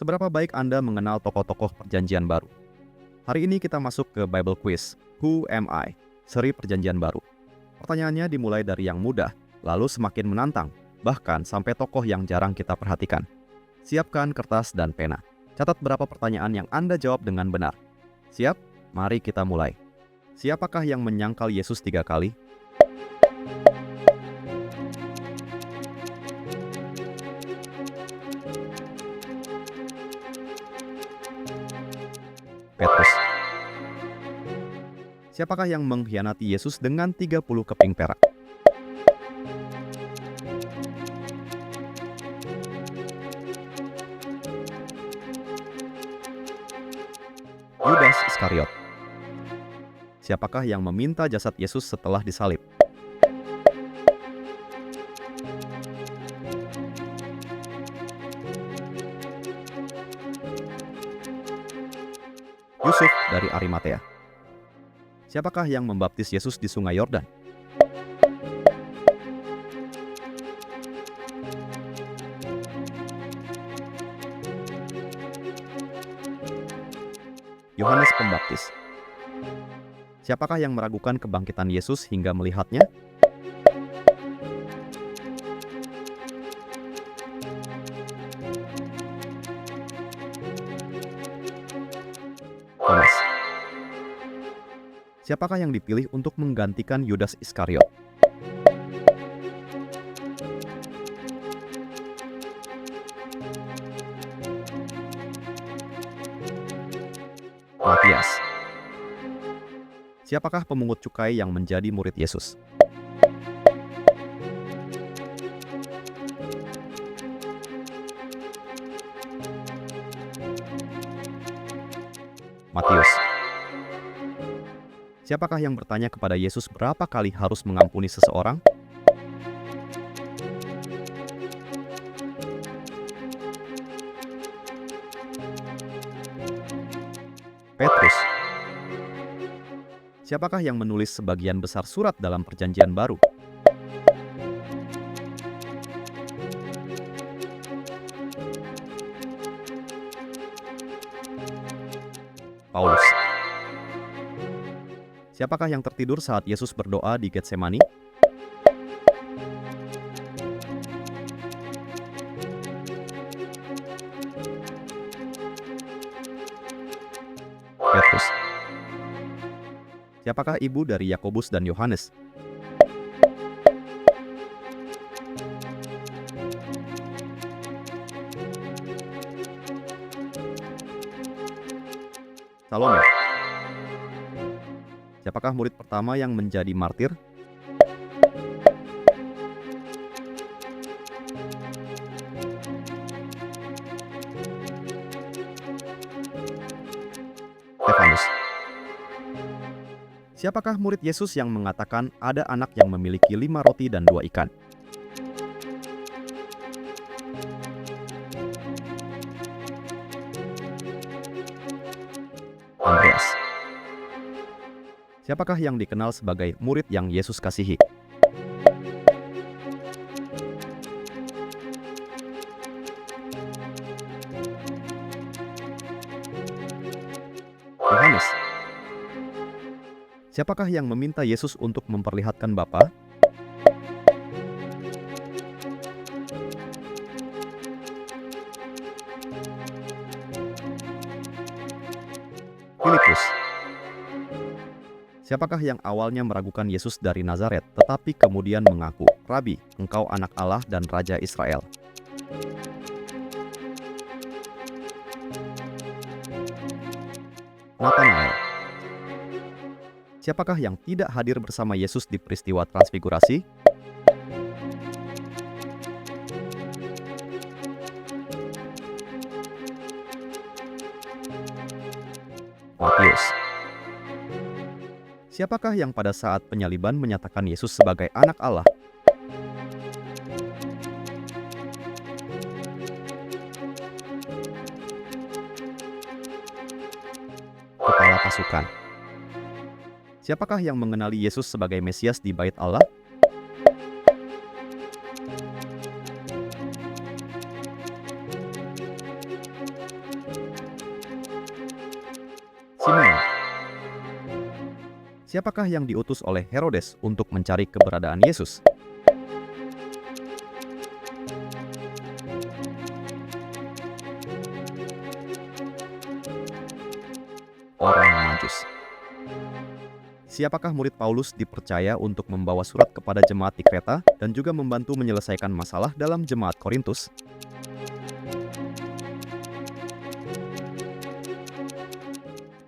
Seberapa baik Anda mengenal tokoh-tokoh Perjanjian Baru? Hari ini kita masuk ke Bible Quiz, Who Am I? Seri Perjanjian Baru. Pertanyaannya dimulai dari yang mudah, lalu semakin menantang, bahkan sampai tokoh yang jarang kita perhatikan. Siapkan kertas dan pena. Catat berapa pertanyaan yang Anda jawab dengan benar. Siap? Mari kita mulai. Siapakah yang menyangkal Yesus 3 kali? Petrus. Siapakah yang mengkhianati Yesus dengan 30 keping perak? Yudas Iskariot. Siapakah yang meminta jasad Yesus setelah disalib? Yusuf dari Arimatea. Siapakah yang membaptis Yesus di Sungai Yordan? Yohanes Pembaptis. Siapakah yang meragukan kebangkitan Yesus hingga melihatnya? Thomas. Siapakah yang dipilih untuk menggantikan Yudas Iskariot? Matias. Siapakah pemungut cukai yang menjadi murid Yesus? Matius. Siapakah yang bertanya kepada Yesus berapa kali harus mengampuni seseorang? Petrus. Siapakah yang menulis sebagian besar surat dalam Perjanjian Baru? Paulus. Siapakah yang tertidur saat Yesus berdoa di Getsemani? Petrus. Siapakah ibu dari Yakobus dan Yohanes? Salome. Siapakah murid pertama yang menjadi martir? Stefanus. Siapakah murid Yesus yang mengatakan ada anak yang memiliki 5 roti dan 2 ikan? Andreas. Siapakah yang dikenal sebagai murid yang Yesus kasihi? Yohanes. Siapakah yang meminta Yesus untuk memperlihatkan Bapa? Filipus. Siapakah yang awalnya meragukan Yesus dari Nazaret, tetapi kemudian mengaku, "Rabi, engkau anak Allah dan Raja Israel"? Natanael. Siapakah yang tidak hadir bersama Yesus di peristiwa transfigurasi? Matius. Siapakah yang pada saat penyaliban menyatakan Yesus sebagai anak Allah? Kepala pasukan. Siapakah yang mengenali Yesus sebagai Mesias di Bait Allah? Siapakah yang diutus oleh Herodes untuk mencari keberadaan Yesus? Orang Majus. Siapakah murid Paulus dipercaya untuk membawa surat kepada jemaat di Kreta dan juga membantu menyelesaikan masalah dalam jemaat Korintus?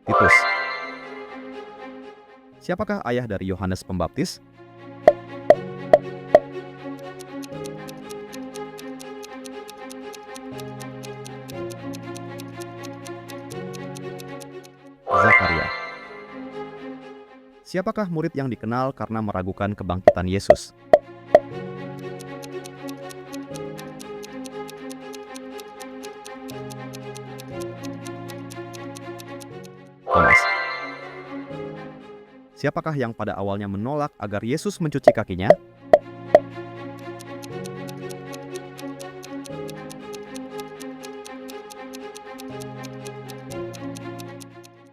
Titus. Siapakah ayah dari Yohanes Pembaptis? Zakaria. Siapakah murid yang dikenal karena meragukan kebangkitan Yesus? Thomas. Siapakah yang pada awalnya menolak agar Yesus mencuci kakinya?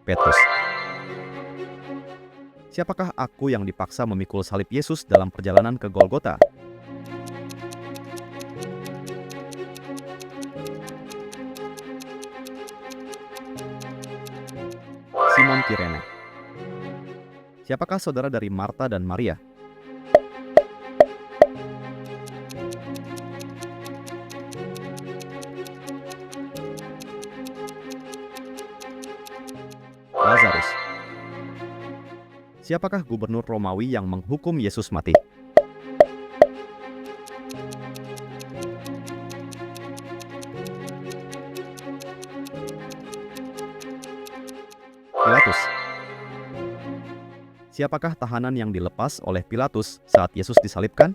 Petrus. Siapakah aku yang dipaksa memikul salib Yesus dalam perjalanan ke Golgota? Simon Kirene. Siapakah saudara dari Marta dan Maria? Lazarus. Siapakah gubernur Romawi yang menghukum Yesus mati? Pilatus. Siapakah tahanan yang dilepas oleh Pilatus saat Yesus disalibkan?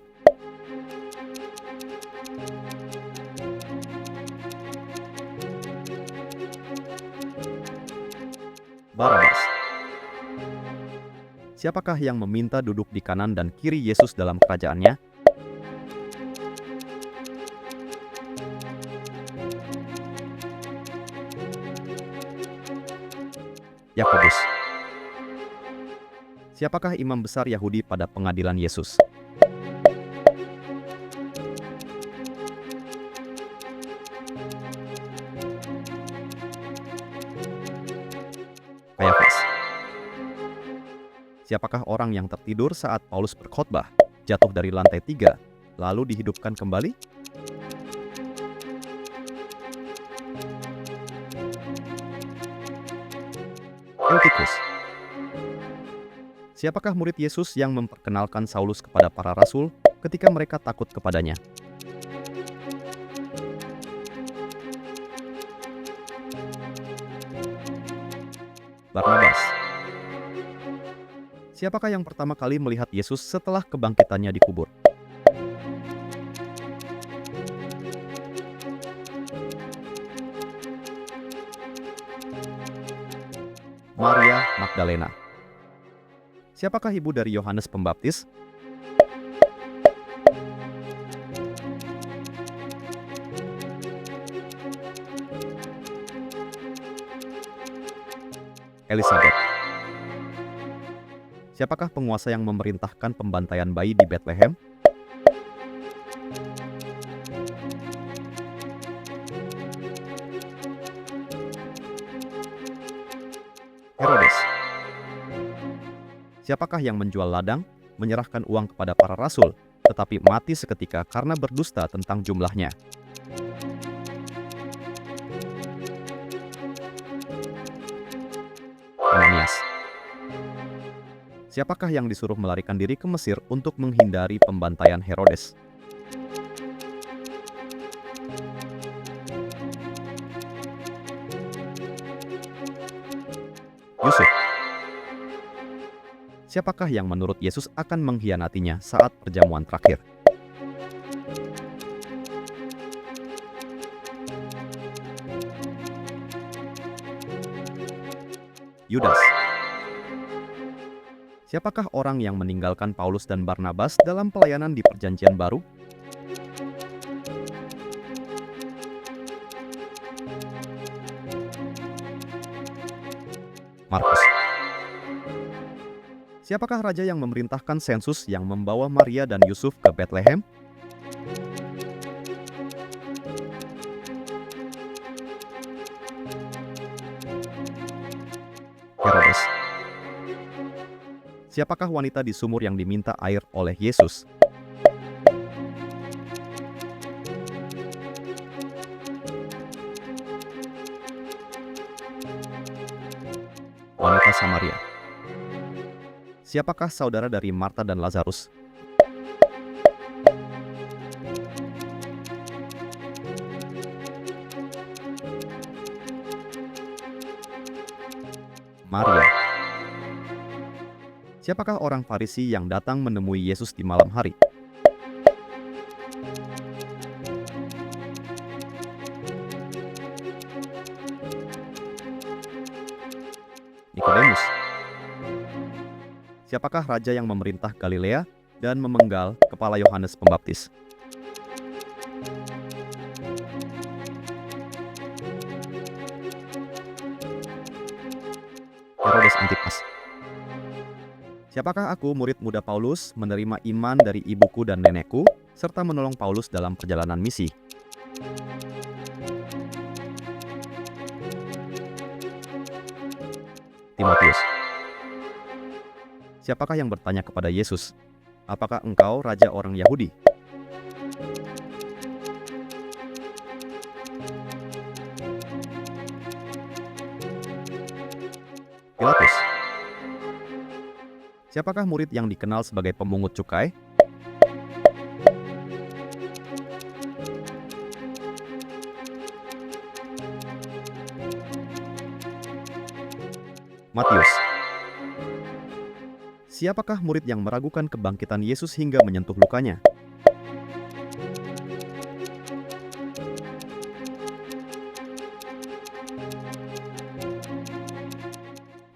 Barabas. Siapakah yang meminta duduk di kanan dan kiri Yesus dalam kerajaannya? Yakobus. Siapakah imam besar Yahudi pada pengadilan Yesus? Kayafas. Siapakah orang yang tertidur saat Paulus berkhotbah, jatuh dari lantai 3, lalu dihidupkan kembali? Eutikus. Siapakah murid Yesus yang memperkenalkan Saulus kepada para rasul ketika mereka takut kepadanya? Barnabas. Siapakah yang pertama kali melihat Yesus setelah kebangkitannya dikubur? Maria Magdalena. Siapakah ibu dari Yohanes Pembaptis? Elizabeth. Siapakah penguasa yang memerintahkan pembantaian bayi di Bethlehem? Herodes. Siapakah yang menjual ladang, menyerahkan uang kepada para rasul, tetapi mati seketika karena berdusta tentang jumlahnya? Ananias. Siapakah yang disuruh melarikan diri ke Mesir untuk menghindari pembantaian Herodes? Yusuf. Siapakah yang menurut Yesus akan mengkhianatinya saat perjamuan terakhir? Yudas. Siapakah orang yang meninggalkan Paulus dan Barnabas dalam pelayanan di Perjanjian Baru? Markus. Siapakah raja yang memerintahkan sensus yang membawa Maria dan Yusuf ke Bethlehem? Herodes. Siapakah wanita di sumur yang diminta air oleh Yesus? Wanita Samaria. Siapakah saudara dari Marta dan Lazarus? Maria. Siapakah orang Farisi yang datang menemui Yesus di malam hari? Nikodemus. Siapakah raja yang memerintah Galilea dan memenggal kepala Yohanes Pembaptis? Herodes Antipas. Siapakah aku, murid muda Paulus, menerima iman dari ibuku dan nenekku, serta menolong Paulus dalam perjalanan misi? Timotius. Siapakah yang bertanya kepada Yesus, "Apakah engkau raja orang Yahudi?" Pilatus. Siapakah murid yang dikenal sebagai pemungut cukai? Matius. Siapakah murid yang meragukan kebangkitan Yesus hingga menyentuh lukanya?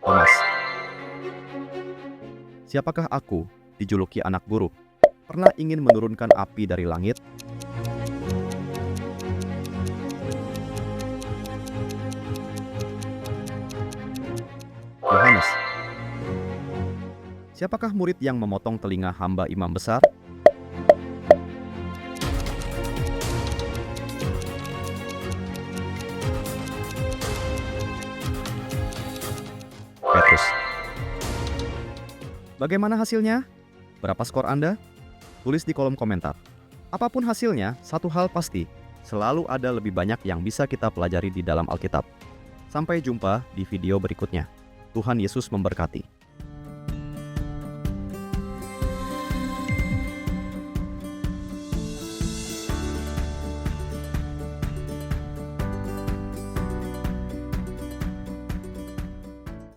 Thomas. Siapakah aku, dijuluki anak guru, pernah ingin menurunkan api dari langit? Yohanes. Siapakah murid yang memotong telinga hamba imam besar? Petrus. Bagaimana hasilnya? Berapa skor Anda? Tulis di kolom komentar. Apapun hasilnya, satu hal pasti, selalu ada lebih banyak yang bisa kita pelajari di dalam Alkitab. Sampai jumpa di video berikutnya. Tuhan Yesus memberkati.